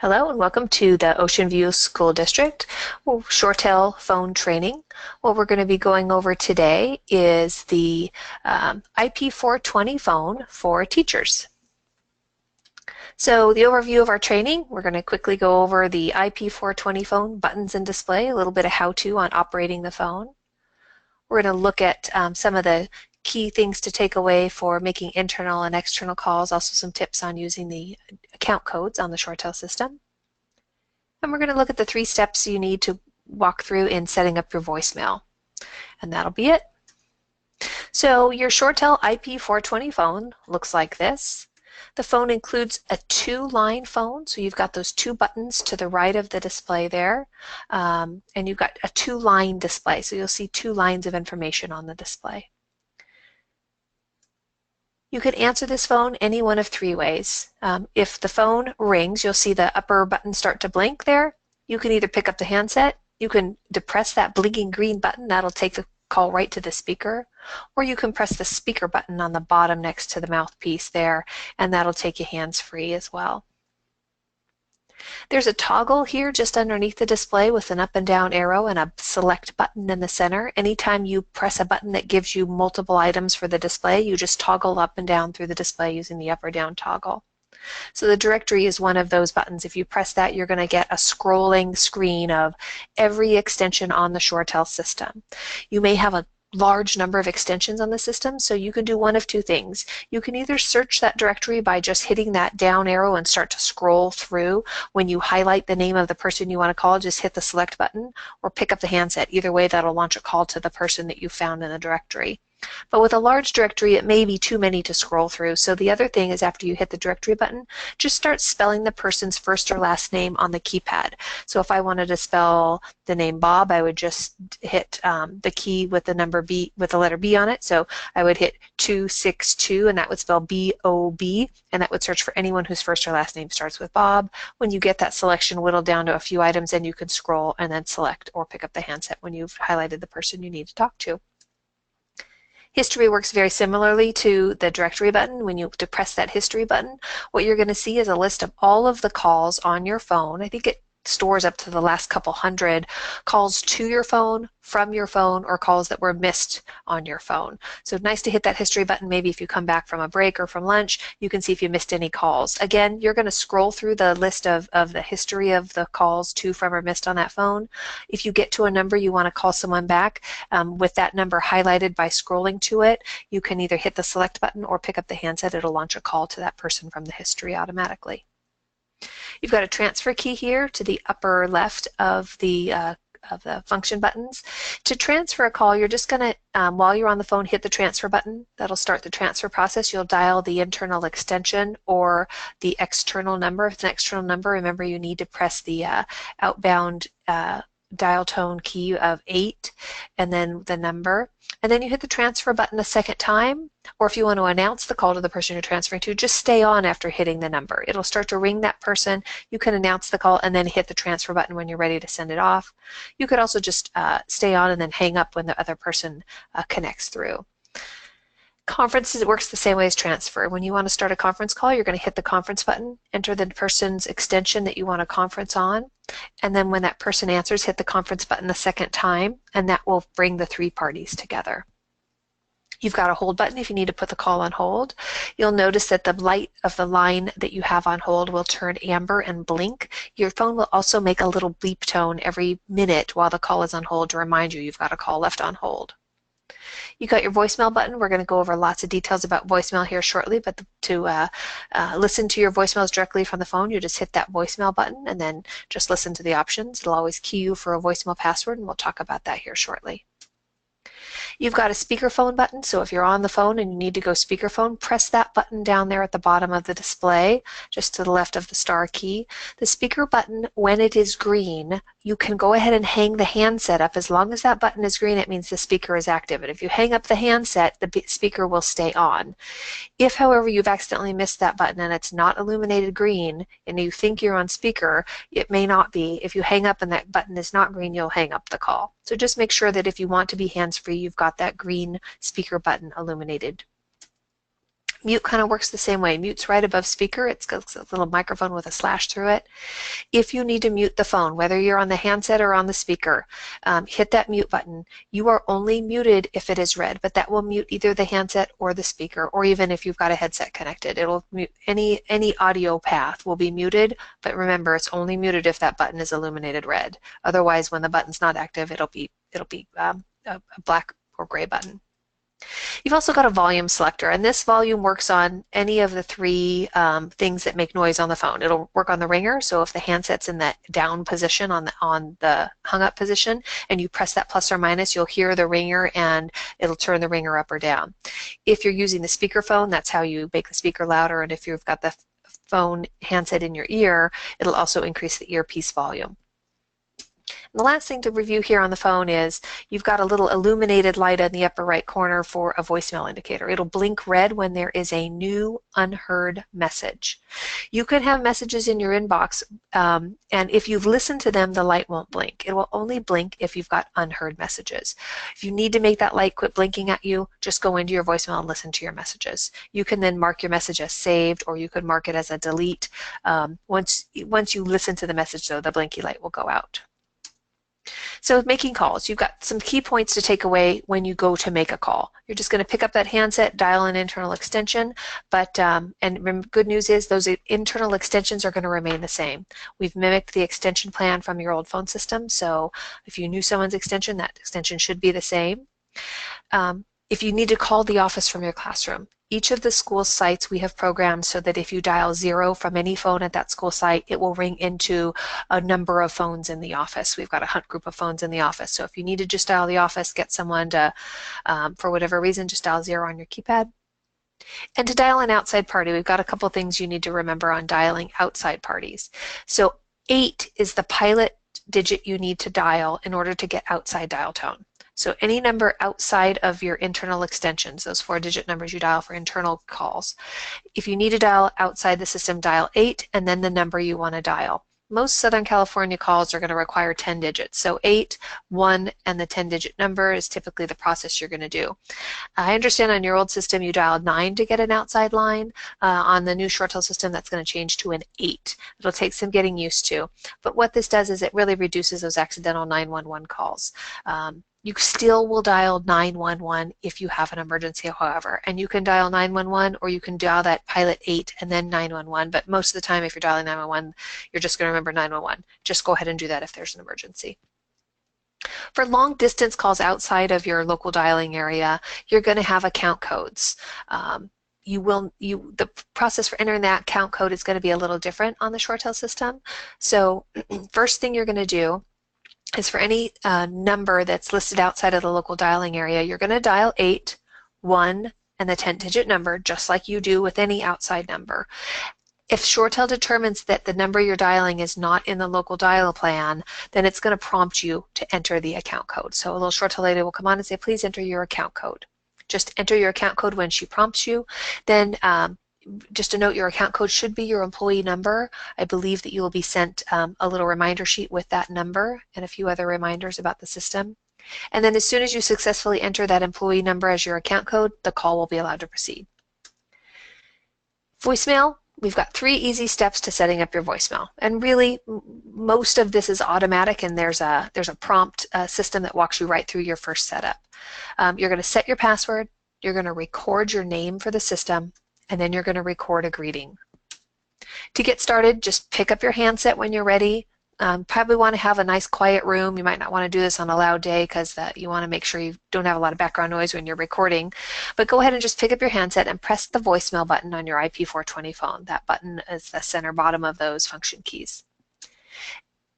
Hello and welcome to the Ocean View School District ShoreTel phone training. What we're going to be going over today is the IP420 phone for teachers. So the overview of our training, we're going to quickly go over the IP420 phone, buttons and display, a little bit of how-to on operating the phone. We're going to look at some of the key things to take away for making internal and external calls, also some tips on using the account codes on the ShoreTel system. And we're going to look at the 3 steps you need to walk through in setting up your voicemail. And that'll be it. So your ShoreTel IP420 phone looks like this. The phone includes a 2-line phone, so you've got those 2 buttons to the right of the display there, and you've got a 2-line display, so you'll see 2 lines of information on the display. You can answer this phone any one of 3 ways. If the phone rings, you'll see the upper button start to blink there. You can either pick up the handset, you can depress that blinking green button, that'll take the call right to the speaker, or you can press the speaker button on the bottom next to the mouthpiece there, and that'll take you hands-free as well. There's a toggle here just underneath the display with an up and down arrow and a select button in the center. Anytime you press a button that gives you multiple items for the display, you just toggle up and down through the display using the up or down toggle. So the directory is one of those buttons. If you press that, you're going to get a scrolling screen of every extension on the ShoreTel system. You may have a large number of extensions on the system, so you can do one of 2 things. You can either search that directory by just hitting that down arrow and start to scroll through. When you highlight the name of the person you want to call, just hit the select button, or pick up the handset. Either way, that'll launch a call to the person that you found in the directory. But with a large directory, it may be too many to scroll through. So the other thing is, after you hit the directory button, just start spelling the person's first or last name on the keypad. So if I wanted to spell the name Bob, I would just hit the key with the number B, with the letter B on it. So I would hit 262, and that would spell B-O-B, and that would search for anyone whose first or last name starts with Bob. When you get that selection whittled down to a few items, then you can scroll and then select or pick up the handset when you've highlighted the person you need to talk to. History works very similarly to the directory button. When you depress that history button, what you're going to see is a list of all of the calls on your phone. I think it stores up to the last couple hundred calls to your phone, from your phone, or calls that were missed on your phone. So nice to hit that history button. Maybe if you come back from a break or from lunch, you can see if you missed any calls. Again, you're going to scroll through the list of the history of the calls to, from, or missed on that phone. If you get to a number you want to call someone back, with that number highlighted by scrolling to it, you can either hit the select button or pick up the handset. It'll launch a call to that person from the history automatically. You've got a transfer key here to the upper left of the function buttons. To transfer a call, you're just going to, while you're on the phone, hit the transfer button. That'll start the transfer process. You'll dial the internal extension or the external number. If it's an external number, remember you need to press the outbound dial tone key of 8 and then the number. And then you hit the transfer button a second time, or if you want to announce the call to the person you're transferring to, just stay on after hitting the number. It'll start to ring that person. You can announce the call and then hit the transfer button when you're ready to send it off. You could also just stay on and then hang up when the other person connects through. Conferences, it works the same way as transfer. When you want to start a conference call, you're going to hit the conference button, enter the person's extension that you want to conference on, and then when that person answers, hit the conference button the second time, and that will bring the 3 parties together. You've got a hold button if you need to put the call on hold. You'll notice that the light of the line that you have on hold will turn amber and blink. Your phone will also make a little bleep tone every minute while the call is on hold to remind you you've got a call left on hold. You've got your voicemail button. We're going to go over lots of details about voicemail here shortly, but to listen to your voicemails directly from the phone, you just hit that voicemail button and then just listen to the options. It'll always key you for a voicemail password, and we'll talk about that here shortly. You've got a speakerphone button, so if you're on the phone and you need to go speakerphone, press that button down there at the bottom of the display, just to the left of the star key. The speaker button, when it is green, you can go ahead and hang the handset up. As long as that button is green, it means the speaker is active. And if you hang up the handset, the speaker will stay on. If, however, you've accidentally missed that button and it's not illuminated green and you think you're on speaker, it may not be. If you hang up and that button is not green, you'll hang up the call. So just make sure that if you want to be hands-free, you've got that green speaker button illuminated. Mute kind of works the same way. Mute's right above speaker. It's got a little microphone with a slash through it. If you need to mute the phone, whether you're on the handset or on the speaker, hit that mute button. You are only muted if it is red, but that will mute either the handset or the speaker, or even if you've got a headset connected. It'll mute any audio path will be muted, but remember, it's only muted if that button is illuminated red. Otherwise, when the button's not active, it'll be a black or gray button. You've also got a volume selector, and this volume works on any of the three things that make noise on the phone. It'll work on the ringer, so if the handset's in that down position on the hung up position, and you press that plus or minus, you'll hear the ringer and it'll turn the ringer up or down. If you're using the speakerphone, that's how you make the speaker louder, and if you've got the phone handset in your ear, it'll also increase the earpiece volume. And the last thing to review here on the phone is you've got a little illuminated light in the upper right corner for a voicemail indicator. It'll blink red when there is a new unheard message. You could have messages in your inbox, and if you've listened to them, the light won't blink. It will only blink if you've got unheard messages. If you need to make that light quit blinking at you, just go into your voicemail and listen to your messages. You can then mark your message as saved, or you could mark it as a delete. Once you listen to the message, though, the blinky light will go out. So making calls, you've got some key points to take away when you go to make a call. You're just going to pick up that handset, dial an internal extension, but good news is those internal extensions are going to remain the same. We've mimicked the extension plan from your old phone system, so if you knew someone's extension, that extension should be the same. If you need to call the office from your classroom, each of the school sites we have programmed so that if you dial 0 from any phone at that school site, it will ring into a number of phones in the office. We've got a hunt group of phones in the office. So if you need to just dial the office, get someone to, for whatever reason, just dial 0 on your keypad. And to dial an outside party, we've got a couple things you need to remember on dialing outside parties. So 8 is the pilot digit you need to dial in order to get outside dial tone. So any number outside of your internal extensions, those 4-digit numbers you dial for internal calls. If you need to dial outside the system, dial 8 and then the number you want to dial. Most Southern California calls are going to require 10 digits. So 8, 1, and the 10-digit number is typically the process you're going to do. I understand on your old system you dialed 9 to get an outside line. On the new ShoreTel system, that's going to change to an 8. It'll take some getting used to. But what this does is it really reduces those accidental 911 calls. You still will dial 911 if you have an emergency, however, and you can dial 911 or you can dial that pilot 8 and then 911, but most of the time if you're dialing 911, you're just going to remember 911. Just go ahead and do that if there's an emergency. For long distance calls outside of your local dialing area, you're going to have account codes. The process for entering that account code is going to be a little different on the ShoreTel system. So first thing you're going to do is for any number that's listed outside of the local dialing area, you're going to dial 8, 1, and the 10-digit number, just like you do with any outside number. If ShoreTel determines that the number you're dialing is not in the local dial plan, then it's going to prompt you to enter the account code. So a little ShoreTel lady will come on and say, please enter your account code. Just enter your account code when she prompts you. Then just a note, your account code should be your employee number. I believe that you will be sent a little reminder sheet with that number and a few other reminders about the system. And then as soon as you successfully enter that employee number as your account code, the call will be allowed to proceed. Voicemail, we've got 3 easy steps to setting up your voicemail. And really, most of this is automatic, and there's a prompt system that walks you right through your first setup. You're going to set your password, you're going to record your name for the system, and then you're going to record a greeting. To get started, just pick up your handset when you're ready. Probably want to have a nice quiet room. You might not want to do this on a loud day because you want to make sure you don't have a lot of background noise when you're recording. But go ahead and just pick up your handset and press the voicemail button on your IP420 phone. That button is the center bottom of those function keys.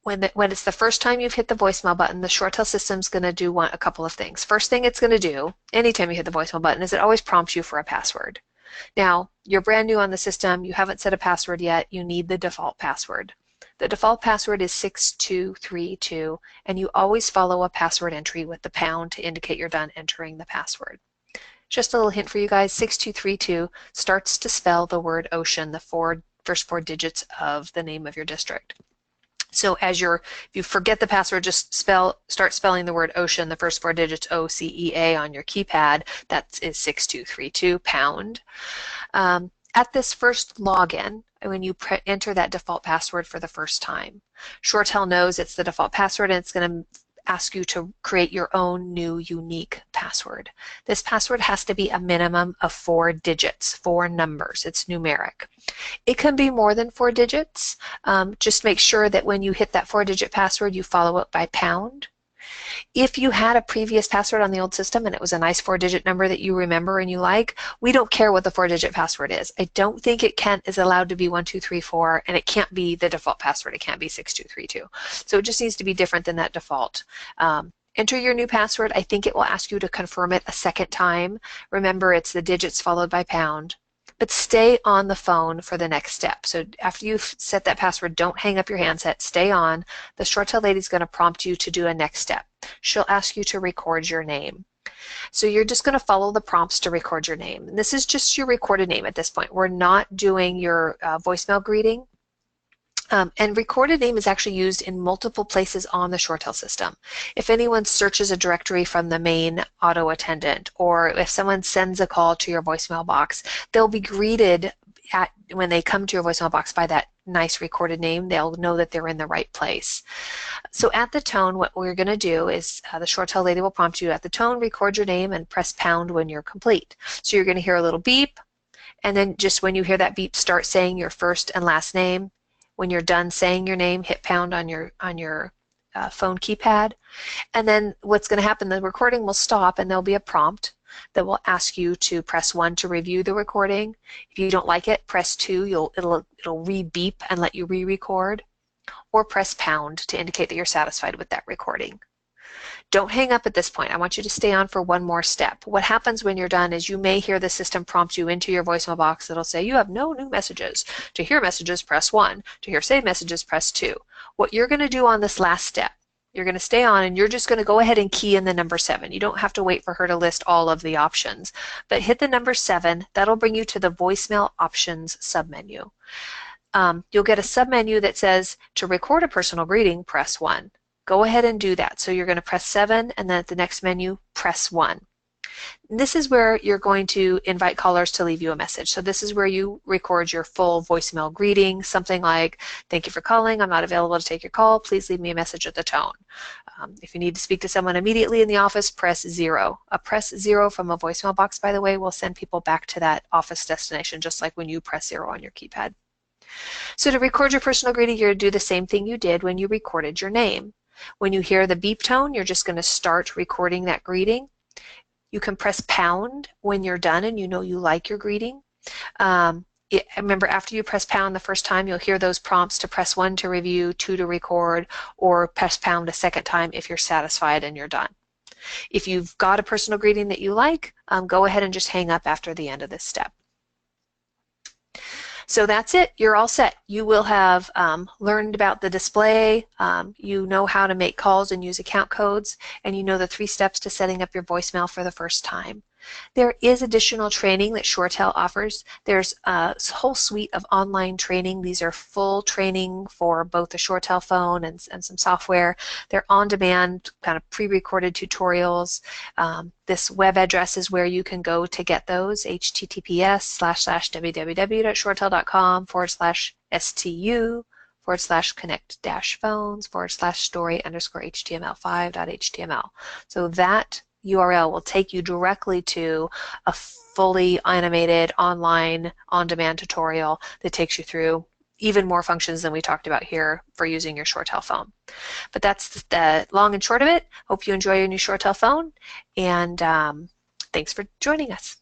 When it's the first time you've hit the voicemail button, the ShoreTel system's going to do a couple of things. First thing it's going to do, anytime you hit the voicemail button, is it always prompts you for a password. Now, you're brand new on the system, you haven't set a password yet, you need the default password. The default password is 6232, and you always follow a password entry with the pound to indicate you're done entering the password. Just a little hint for you guys, 6232 starts to spell the word ocean, the first 4 digits of the name of your district. So if you forget the password, just start spelling the word ocean, the first 4 digits OCEA on your keypad. That is 6232 pound. At this first login, when you enter that default password for the first time, ShoreTel knows it's the default password and it's going to ask you to create your own new unique password. This password has to be a minimum of 4 digits, 4 numbers. It's numeric. It can be more than 4 digits. Just make sure that when you hit that 4-digit password, you follow it by pound. If you had a previous password on the old system and it was a nice 4-digit number that you remember and you like, we don't care what the 4-digit password is. I don't think it is allowed to be 1234, and it can't be the default password. It can't be 6232. So it just needs to be different than that default. Enter your new password. I think it will ask you to confirm it a second time. Remember, it's the digits followed by pound. But stay on the phone for the next step. So after you've set that password, don't hang up your handset. Stay on. The ShoreTel lady is going to prompt you to do a next step. She'll ask you to record your name. So you're just going to follow the prompts to record your name. And this is just your recorded name at this point. We're not doing your voicemail greeting. And recorded name is actually used in multiple places on the ShoreTel system. If anyone searches a directory from the main auto attendant, or if someone sends a call to your voicemail box, they'll be greeted when they come to your voicemail box by that nice recorded name. They'll know that they're in the right place. So at the tone, what we're going to do is the ShoreTel lady will prompt you at the tone, record your name, and press pound when you're complete. So you're going to hear a little beep, and then just when you hear that beep, start saying your first and last name. When you're done saying your name, hit pound on your phone keypad. And then what's going to happen, the recording will stop and there'll be a prompt that will ask you to press 1 to review the recording. If you don't like it, press 2. It'll re-beep and let you re-record. Or press pound to indicate that you're satisfied with that recording. Don't hang up at this point. I want you to stay on for one more step. What happens when you're done is you may hear the system prompt you into your voicemail box. It'll say, you have no new messages. To hear messages, press 1. To hear save messages, press 2. What you're going to do on this last step, you're going to stay on and you're just going to go ahead and key in the number 7. You don't have to wait for her to list all of the options. But hit the number 7. That'll bring you to the voicemail options submenu. You'll get a submenu that says, to record a personal greeting, press 1. Go ahead and do that. So you're going to press 7, and then at the next menu, press 1. And this is where you're going to invite callers to leave you a message. So this is where you record your full voicemail greeting, something like, thank you for calling. I'm not available to take your call. Please leave me a message at the tone. If you need to speak to someone immediately in the office, press 0. A press 0 from a voicemail box, by the way, will send people back to that office destination, just like when you press 0 on your keypad. So to record your personal greeting, you're going to do the same thing you did when you recorded your name. When you hear the beep tone, you're just going to start recording that greeting. You can press pound when you're done and you know you like your greeting. Remember, after you press pound the first time, you'll hear those prompts to press 1 to review, 2 to record, or press pound a second time if you're satisfied and you're done. If you've got a personal greeting that you like, go ahead and just hang up after the end of this step. So that's it. You're all set. You will have learned about the display. You know how to make calls and use account codes, and you know the 3 steps to setting up your voicemail for the first time. There is additional training that ShoreTel offers. There's a whole suite of online training. These are full training for both the ShoreTel phone and some software. They're on-demand, kind of pre-recorded tutorials. This web address is where you can go to get those, https://www.shoretel.com/stu/connect-phones/story_html5.html. So that URL will take you directly to a fully animated online on-demand tutorial that takes you through even more functions than we talked about here for using your ShoreTel phone. But that's the long and short of it. Hope you enjoy your new ShoreTel phone, and thanks for joining us.